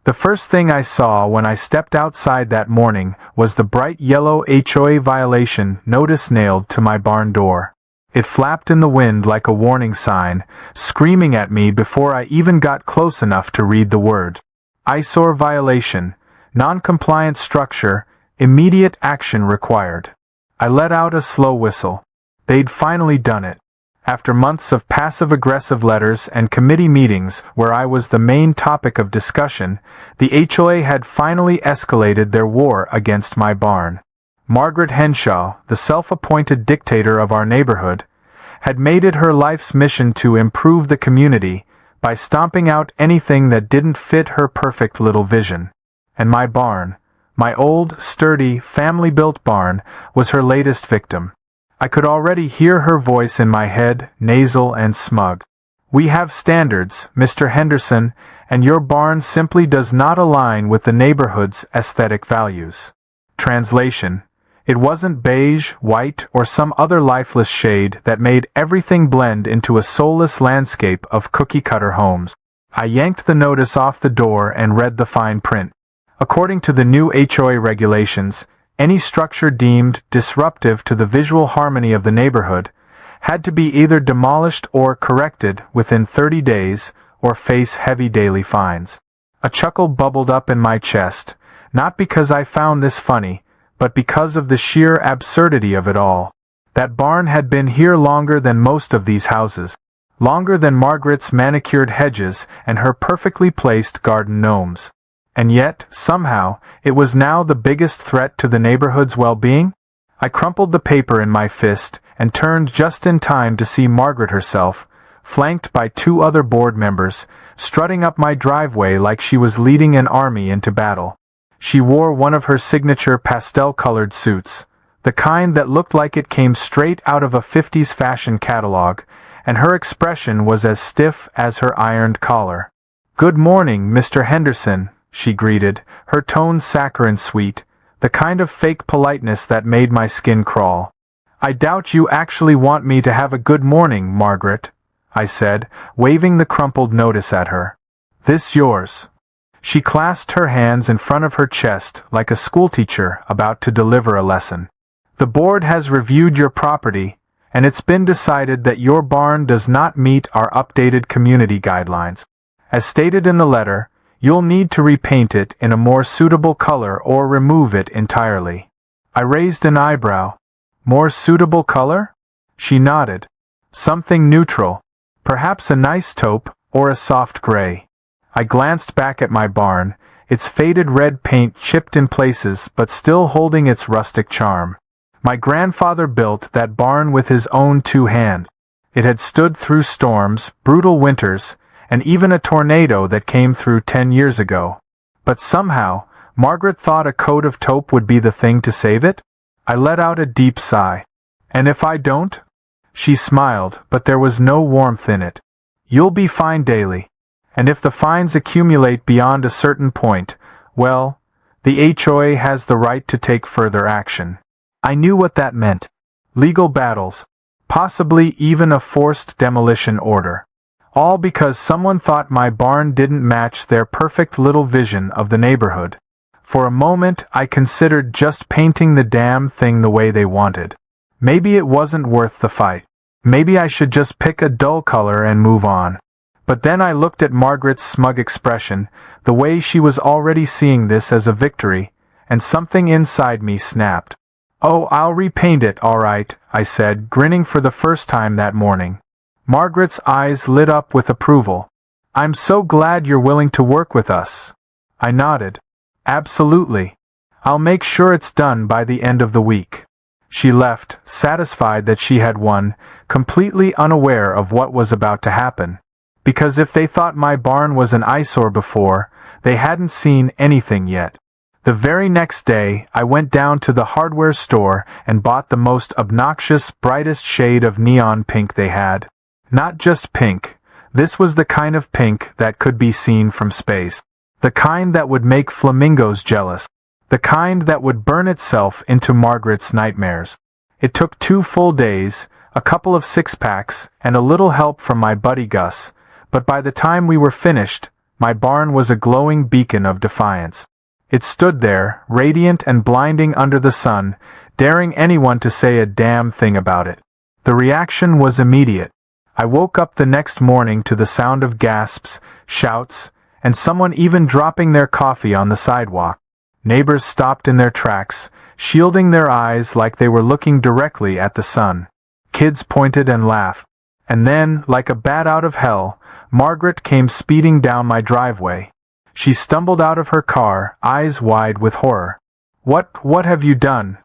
The first thing I saw when I stepped outside that morning was the bright yellow HOA violation notice nailed to my barn door. It flapped in the wind like a warning sign, screaming at me before I even got close enough to read the word. Eyesore violation, non-compliant structure, immediate action required. I let out a slow whistle. They'd finally done it. After months of passive-aggressive letters and committee meetings where I was the main topic of discussion, the HOA had finally escalated their war against my barn. Margaret Henshaw, the self-appointed dictator of our neighborhood, had made it her life's mission to improve the community by stomping out anything that didn't fit her perfect little vision. And my barn, my old, sturdy, family-built barn, was her latest victim. I could already hear her voice in my head, nasal and smug. "We have standards, Mr. Henderson, and your barn simply does not align with the neighborhood's aesthetic values." Translation: it wasn't beige, white, or some other lifeless shade that made everything blend into a soulless landscape of cookie-cutter homes. I yanked the notice off the door and read the fine print. According to the new HOA regulations, any structure deemed disruptive to the visual harmony of the neighborhood had to be either demolished or corrected within 30 days or face heavy daily fines. A chuckle bubbled up in my chest, not because I found this funny, but because of the sheer absurdity of it all. That barn had been here longer than most of these houses, longer than Margaret's manicured hedges and her perfectly placed garden gnomes. And yet, somehow, it was now the biggest threat to the neighborhood's well-being? I crumpled the paper in my fist and turned just in time to see Margaret herself, flanked by 2 other board members, strutting up my driveway like she was leading an army into battle. She wore one of her signature pastel-colored suits, the kind that looked like it came straight out of a 50s fashion catalog, and her expression was as stiff as her ironed collar. "Good morning, Mr. Henderson," she greeted, her tone saccharine sweet, the kind of fake politeness that made my skin crawl. "I doubt you actually want me to have a good morning, Margaret," I said, waving the crumpled notice at her. "This yours." She clasped her hands in front of her chest like a schoolteacher about to deliver a lesson. "The board has reviewed your property, and it's been decided that your barn does not meet our updated community guidelines. As stated in the letter, you'll need to repaint it in a more suitable color or remove it entirely." I raised an eyebrow. "More suitable color?" She nodded. "Something neutral. Perhaps a nice taupe or a soft gray." I glanced back at my barn, its faded red paint chipped in places but still holding its rustic charm. My grandfather built that barn with his own 2 hands. It had stood through storms, brutal winters, and even a tornado that came through 10 years ago. But somehow, Margaret thought a coat of taupe would be the thing to save it? I let out a deep sigh. "And if I don't?" She smiled, but there was no warmth in it. "You'll be fined daily. And if the fines accumulate beyond a certain point, well, the HOA has the right to take further action." I knew what that meant. Legal battles. Possibly even a forced demolition order. All because someone thought my barn didn't match their perfect little vision of the neighborhood. For a moment I considered just painting the damn thing the way they wanted. Maybe it wasn't worth the fight. Maybe I should just pick a dull color and move on. But then I looked at Margaret's smug expression, the way she was already seeing this as a victory, and something inside me snapped. "Oh, I'll repaint it, all right," I said, grinning for the first time that morning. Margaret's eyes lit up with approval. "I'm so glad you're willing to work with us." I nodded. "Absolutely. I'll make sure it's done by the end of the week." She left, satisfied that she had won, completely unaware of what was about to happen. Because if they thought my barn was an eyesore before, they hadn't seen anything yet. The very next day, I went down to the hardware store and bought the most obnoxious, brightest shade of neon pink they had. Not just pink. This was the kind of pink that could be seen from space. The kind that would make flamingos jealous. The kind that would burn itself into Margaret's nightmares. It took 2 full days, a couple of 6-packs, and a little help from my buddy Gus, but by the time we were finished, My barn was a glowing beacon of defiance. It stood there, radiant and blinding under the sun, daring anyone to say a damn thing about it. The reaction was immediate. I woke up the next morning to the sound of gasps, shouts, and someone even dropping their coffee on the sidewalk. Neighbors stopped in their tracks, shielding their eyes like they were looking directly at the sun. Kids pointed and laughed. And then, like a bat out of hell, Margaret came speeding down my driveway. She stumbled out of her car, eyes wide with horror. What have you done?"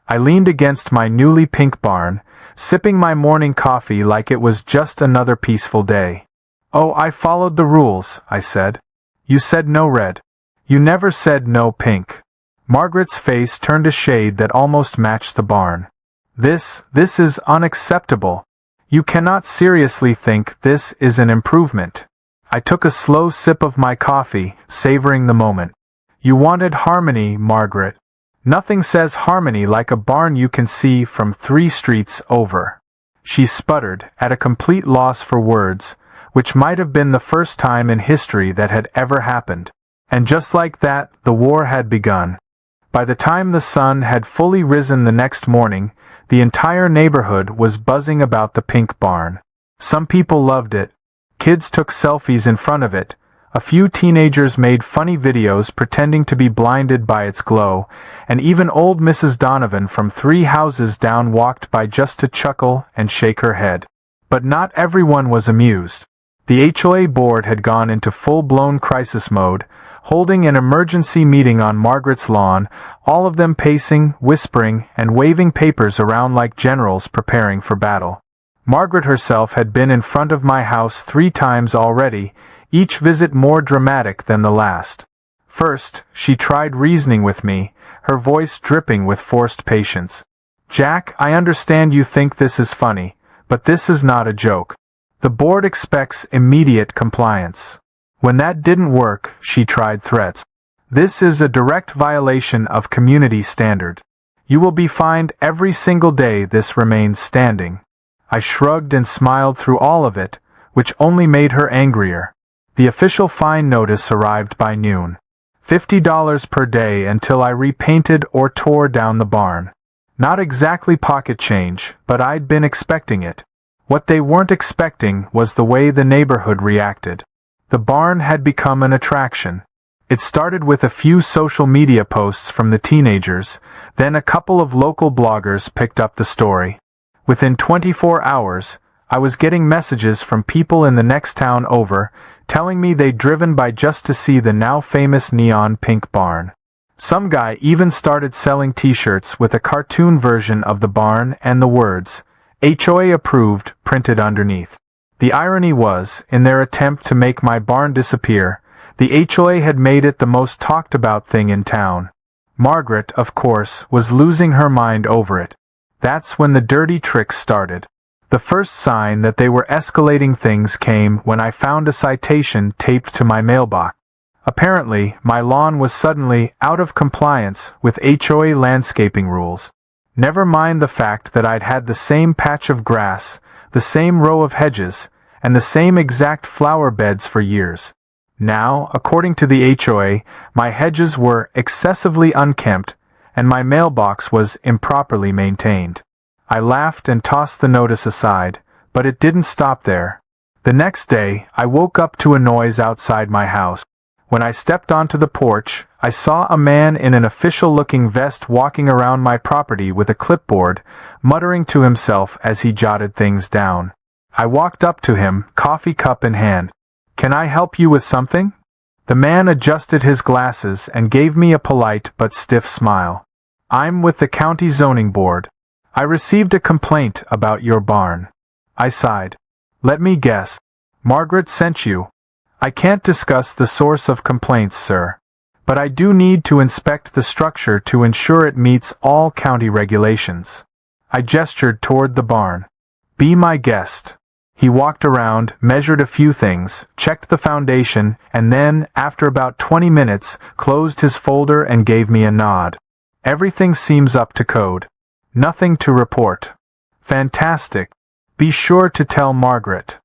I leaned against my newly pink barn, sipping my morning coffee like it was just another peaceful day. "Oh, I followed the rules," I said. "You said no red. You never said no pink." Margaret's face turned a shade that almost matched the barn. This is unacceptable. You cannot seriously think this is an improvement." I took a slow sip of my coffee, savoring the moment. "You wanted harmony, Margaret. Nothing says harmony like a barn you can see from 3 streets over." She sputtered, at a complete loss for words, which might have been the first time in history that had ever happened. And just like that, the war had begun. By the time the sun had fully risen the next morning, the entire neighborhood was buzzing about the pink barn. Some people loved it. Kids took selfies in front of it. A few teenagers made funny videos pretending to be blinded by its glow, and even old Mrs. Donovan from 3 houses down walked by just to chuckle and shake her head. But not everyone was amused. The HOA board had gone into full-blown crisis mode, holding an emergency meeting on Margaret's lawn, all of them pacing, whispering, and waving papers around like generals preparing for battle. Margaret herself had been in front of my house 3 times already, each visit more dramatic than the last. First, she tried reasoning with me, her voice dripping with forced patience. "Jack, I understand you think this is funny, but this is not a joke. The board expects immediate compliance." When that didn't work, she tried threats. "This is a direct violation of community standard. You will be fined every single day this remains standing." I shrugged and smiled through all of it, which only made her angrier. The official fine notice arrived by noon. $50 per day until I repainted or tore down the barn. Not exactly pocket change, but I'd been expecting it. What they weren't expecting was the way the neighborhood reacted. The barn had become an attraction. It started with a few social media posts from the teenagers, then a couple of local bloggers picked up the story. Within 24 hours, I was getting messages from people in the next town over, telling me they'd driven by just to see the now famous neon pink barn. Some guy even started selling t-shirts with a cartoon version of the barn and the words, "HOA approved," printed underneath. The irony was, in their attempt to make my barn disappear, the HOA had made it the most talked about thing in town. Margaret, of course, was losing her mind over it. That's when the dirty tricks started. The first sign that they were escalating things came when I found a citation taped to my mailbox. Apparently, my lawn was suddenly out of compliance with HOA landscaping rules. Never mind the fact that I'd had the same patch of grass, the same row of hedges, and the same exact flower beds for years. Now, according to the HOA, my hedges were excessively unkempt, and my mailbox was improperly maintained. I laughed and tossed the notice aside, but it didn't stop there. The next day, I woke up to a noise outside my house. When I stepped onto the porch, I saw a man in an official-looking vest walking around my property with a clipboard, muttering to himself as he jotted things down. I walked up to him, coffee cup in hand. "Can I help you with something?" The man adjusted his glasses and gave me a polite but stiff smile. "I'm with the county zoning board. I received a complaint about your barn." I sighed. "Let me guess. Margaret sent you." "I can't discuss the source of complaints, sir. But I do need to inspect the structure to ensure it meets all county regulations." I gestured toward the barn. "Be my guest." He walked around, measured a few things, checked the foundation, and then, after about 20 minutes, closed his folder and gave me a nod. "Everything seems up to code. Nothing to report." "Fantastic. Be sure to tell Margaret."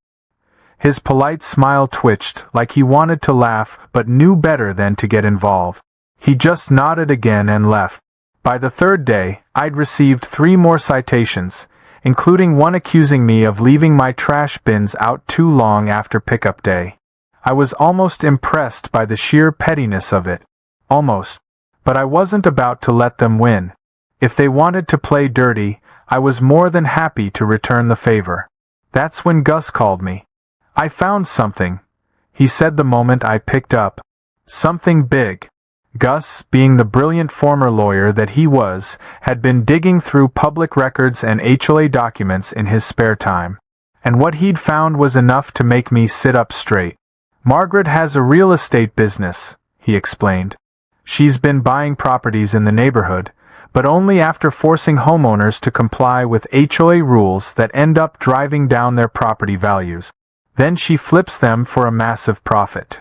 His polite smile twitched like he wanted to laugh but knew better than to get involved. He just nodded again and left. By the third day, I'd received 3 more citations, including one accusing me of leaving my trash bins out too long after pickup day. I was almost impressed by the sheer pettiness of it. Almost. But I wasn't about to let them win. If they wanted to play dirty, I was more than happy to return the favor. That's when Gus called me. "I found something," he said the moment I picked up. "Something big." Gus, being the brilliant former lawyer that he was, had been digging through public records and HOA documents in his spare time. And what he'd found was enough to make me sit up straight. "Margaret has a real estate business," he explained. "She's been buying properties in the neighborhood, but only after forcing homeowners to comply with HOA rules that end up driving down their property values. Then she flips them for a massive profit."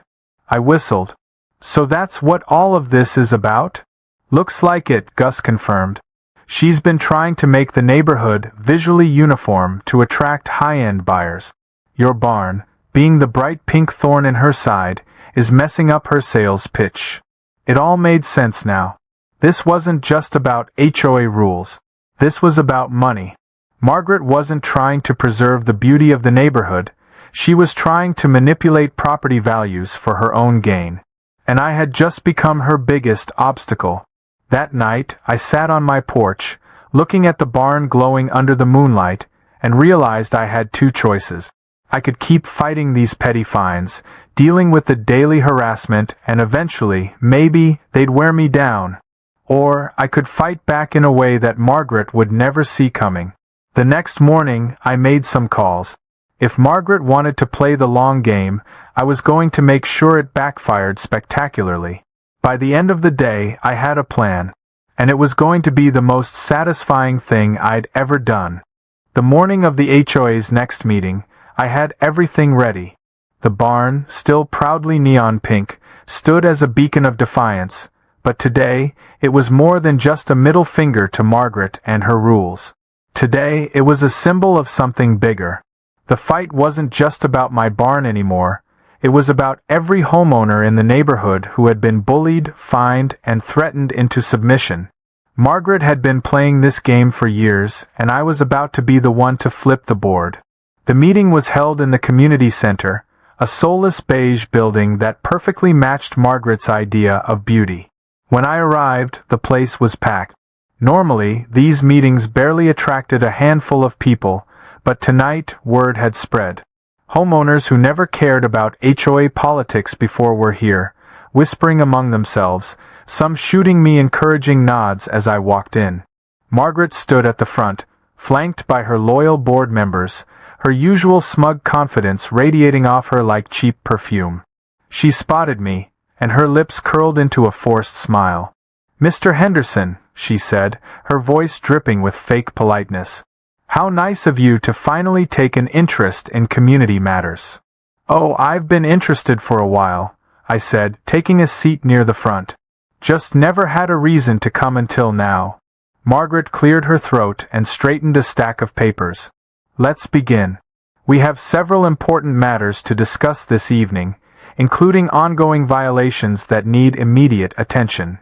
I whistled. "So that's what all of this is about?" "Looks like it," Gus confirmed. "She's been trying to make the neighborhood visually uniform to attract high-end buyers. Your barn, being the bright pink thorn in her side, is messing up her sales pitch." It all made sense now. This wasn't just about HOA rules. This was about money. Margaret wasn't trying to preserve the beauty of the neighborhood. She was trying to manipulate property values for her own gain. And I had just become her biggest obstacle. That night, I sat on my porch, looking at the barn glowing under the moonlight, and realized I had 2 choices. I could keep fighting these petty fines, dealing with the daily harassment, and eventually, maybe, they'd wear me down. Or I could fight back in a way that Margaret would never see coming. The next morning, I made some calls. If Margaret wanted to play the long game, I was going to make sure it backfired spectacularly. By the end of the day, I had a plan, and it was going to be the most satisfying thing I'd ever done. The morning of the HOA's next meeting, I had everything ready. The barn, still proudly neon pink, stood as a beacon of defiance, but today, it was more than just a middle finger to Margaret and her rules. Today, it was a symbol of something bigger. The fight wasn't just about my barn anymore. It was about every homeowner in the neighborhood who had been bullied, fined, and threatened into submission. Margaret had been playing this game for years, and I was about to be the one to flip the board. The meeting was held in the community center, a soulless beige building that perfectly matched Margaret's idea of beauty. When I arrived, the place was packed. Normally, these meetings barely attracted a handful of people, but tonight word had spread. Homeowners who never cared about HOA politics before were here, whispering among themselves, some shooting me encouraging nods as I walked in. Margaret stood at the front, flanked by her loyal board members, her usual smug confidence radiating off her like cheap perfume. She spotted me, and her lips curled into a forced smile. "Mr. Henderson," she said, her voice dripping with fake politeness. "How nice of you to finally take an interest in community matters." "Oh, I've been interested for a while," I said, taking a seat near the front. "Just never had a reason to come until now." Margaret cleared her throat and straightened a stack of papers. "Let's begin. We have several important matters to discuss this evening, including ongoing violations that need immediate attention."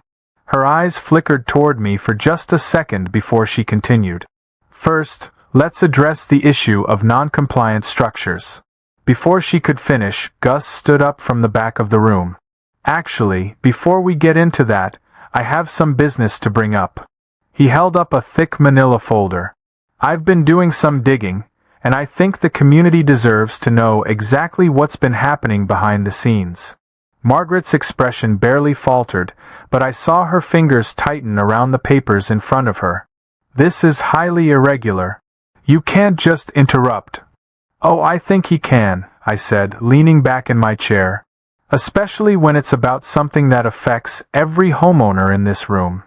Her eyes flickered toward me for just a second before she continued. "First, let's address the issue of non-compliant structures." Before she could finish, Gus stood up from the back of the room. "Actually, before we get into that, I have some business to bring up." He held up a thick manila folder. "I've been doing some digging, and I think the community deserves to know exactly what's been happening behind the scenes." Margaret's expression barely faltered, but I saw her fingers tighten around the papers in front of her. "This is highly irregular. You can't just interrupt." "Oh, I think he can," I said, leaning back in my chair. "Especially when it's about something that affects every homeowner in this room."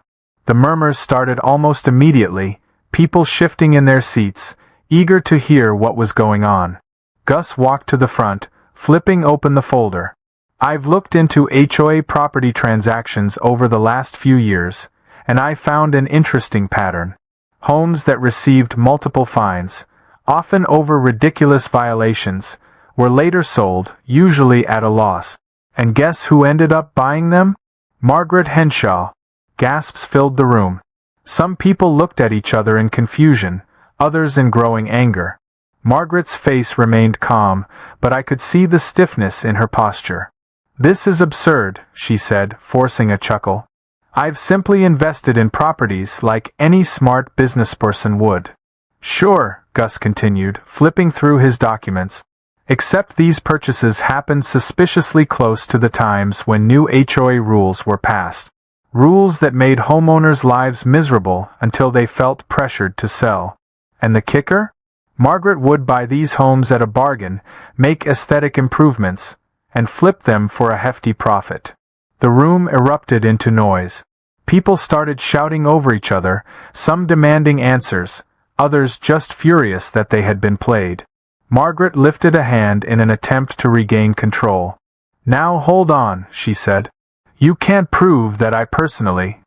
The murmurs started almost immediately, people shifting in their seats, eager to hear what was going on. Gus walked to the front, flipping open the folder. "I've looked into HOA property transactions over the last few years, and I found an interesting pattern. Homes that received multiple fines, often over ridiculous violations, were later sold, usually at a loss. And guess who ended up buying them? Margaret Henshaw. Gasps filled the room. Some people looked at each other in confusion, others in growing anger. Margaret's face remained calm, but I could see the stiffness in her posture. "This is absurd," she said, forcing a chuckle. "I've simply invested in properties like any smart businessperson would." "Sure," Gus continued, flipping through his documents. "Except these purchases happened suspiciously close to the times when new HOA rules were passed. Rules that made homeowners' lives miserable until they felt pressured to sell. And the kicker? Margaret would buy these homes at a bargain, make aesthetic improvements, and flip them for a hefty profit." The room erupted into noise. People started shouting over each other, some demanding answers, others just furious that they had been played. Margaret lifted a hand in an attempt to regain control. "Now hold on," she said. "You can't prove that I personally—"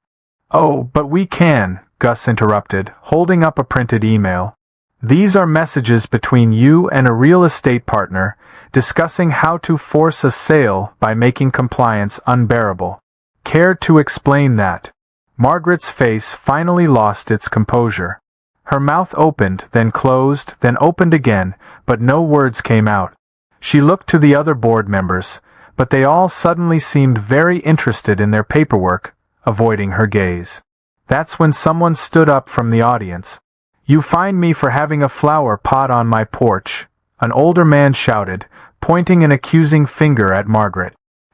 "Oh, but we can," Gus interrupted, holding up a printed email. "These are messages between you and a real estate partner, discussing how to force a sale by making compliance unbearable. Care to explain that?" Margaret's face finally lost its composure. Her mouth opened, then closed, then opened again, but no words came out. She looked to the other board members, but they all suddenly seemed very interested in their paperwork, avoiding her gaze. That's when someone stood up from the audience. "You fined me for having a flower pot on my porch," an older man shouted, pointing an accusing finger at Margaret.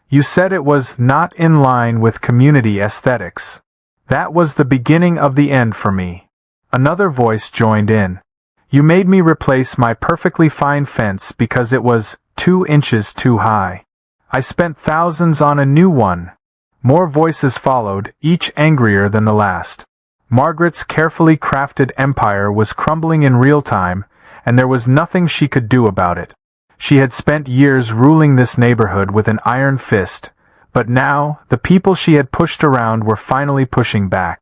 "You said it was not in line with community aesthetics. That was the beginning of the end for me." Another voice joined in. "You made me replace my perfectly fine fence because it was 2 inches too high. I spent thousands on a new one." More voices followed, each angrier than the last. Margaret's carefully crafted empire was crumbling in real time, and there was nothing she could do about it. She had spent years ruling this neighborhood with an iron fist, but now, the people she had pushed around were finally pushing back.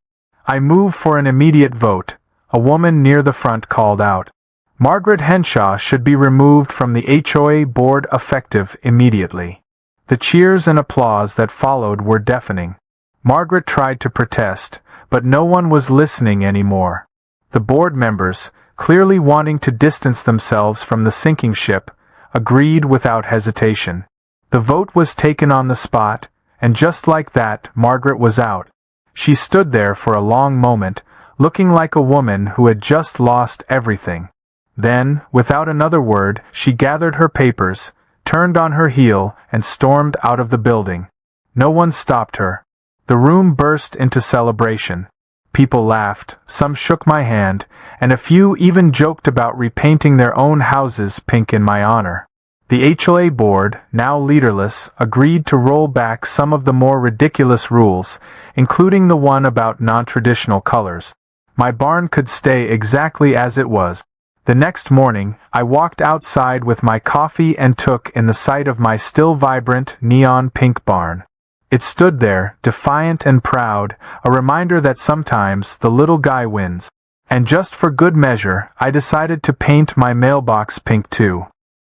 "I move for an immediate vote," a woman near the front called out. "Margaret Henshaw should be removed from the HOA board effective immediately." The cheers and applause that followed were deafening. Margaret tried to protest, but no one was listening anymore. The board members, clearly wanting to distance themselves from the sinking ship, agreed without hesitation. The vote was taken on the spot, and just like that, Margaret was out. She stood there for a long moment, looking like a woman who had just lost everything. Then, without another word, she gathered her papers, turned on her heel, and stormed out of the building. No one stopped her. The room burst into celebration. People laughed, some shook my hand, and a few even joked about repainting their own houses pink in my honor. The HOA board, now leaderless, agreed to roll back some of the more ridiculous rules, including the one about non-traditional colors. My barn could stay exactly as it was. The next morning, I walked outside with my coffee and took in the sight of my still vibrant, neon pink barn. It stood there, defiant and proud, a reminder that sometimes the little guy wins. And just for good measure, I decided to paint my mailbox pink too.